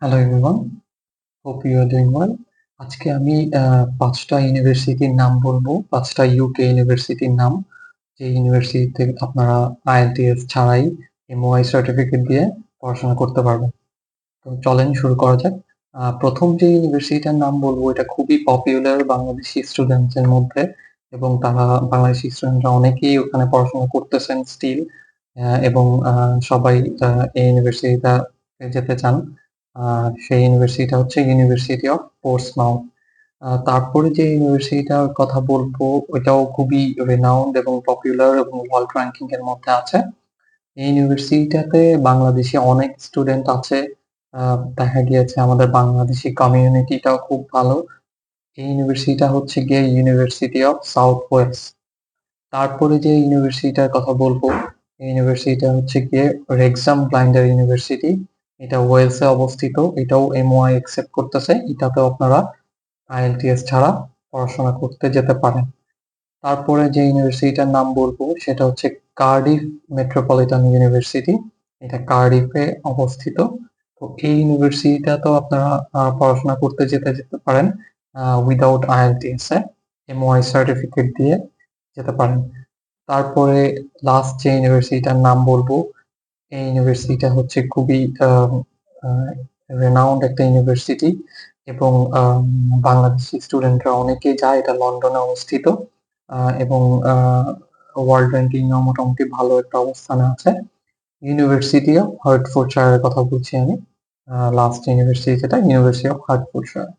Hello everyone, hope you are doing well. আজকে আমি ৫টা ইউনিভার্সিটির নাম বলবো, ৫টা ইউকে ইউনিভার্সিটির নাম, যে ইউনিভার্সিটিতে আপনারা আইএলটিএস ছাড়াই এমওআই সার্টিফিকেট দিয়ে পড়াশোনা করতে পারবেন। তো চলেন শুরু করা যাক। প্রথম যে ইউনিভার্সিটিটার নাম বলবো এটা খুবই পপুলার বাংলাদেশি স্টুডেন্টসদের মধ্যে, এবং তারা বাংলাদেশি স্টুডেন্টরা অনেকেই ওখানে পড়াশোনা করতেছেন স্টিল, এবং সবাই এই ইউনিভার্সিটিটাতে যেতে চান। সেই ইউনিভার্সিটিটা হচ্ছে ইউনিভার্সিটি অফ পোর্টসমাউথ। তারপরে যে ইউনিভার্সিটিটার কথা বলবো ওইটাও খুবই রেনাউন্ড এবং পপুলার এবং ওয়ার্ল্ড র্যাঙ্কিং এর মধ্যে আছে। এই ইউনিভার্সিটিটাতে বাংলাদেশি অনেক স্টুডেন্ট আছে। দেখা গিয়েছে আমাদের বাংলাদেশি কমিউনিটিটাও খুব ভালো। এই ইউনিভার্সিটিটা হচ্ছে গিয়ে ইউনিভার্সিটি অফ সাউথ ওয়েলস। তারপরে যে ইউনিভার্সিটিটার কথা বলবো, এই ইউনিভার্সিটিটা হচ্ছে গিয়ে রেক্সাম ব্লাইন্ডার ইউনিভার্সিটি। এটা ওয়েলসে অবস্থিত। এটাও এমওআই একসেপ্ট করতেছে। এটাতেও আপনারা আইএলটিএস ছাড়া পড়াশোনা করতে যেতে পারেন। তারপরে যে ইউনিভার্সিটিটার নাম বলবো সেটা হচ্ছে কার্ডিফ মেট্রোপলিটন ইউনিভার্সিটি। এটা কার্ডিফে অবস্থিত। তো এই ইউনিভার্সিটিটাতেও আপনারা পড়াশোনা করতে যেতে পারেন উইদাউট আইএলটিএস এ, এমওআই সার্টিফিকেট দিয়ে যেতে পারেন। তারপরে লাস্ট যে ইউনিভার্সিটিটার নাম বলবো, এই ইউনিভার্সিটিটা হচ্ছে খুবই রেনাউন্ড একটা ইউনিভার্সিটি, এবং বাংলাদেশি স্টুডেন্টরা অনেকেই যায়। এটা লন্ডনে অবস্থিত, এবং ওয়ার্ল্ড র্যাঙ্কিং মোটামুটি ভালো একটা অবস্থানে আছে। ইউনিভার্সিটি অফ হার্টফোর্ডশায়ারের কথা বলছি আমি। লাস্ট ইউনিভার্সিটি যেটা ইউনিভার্সিটি অফ হার্টফোর্ডশায়ার।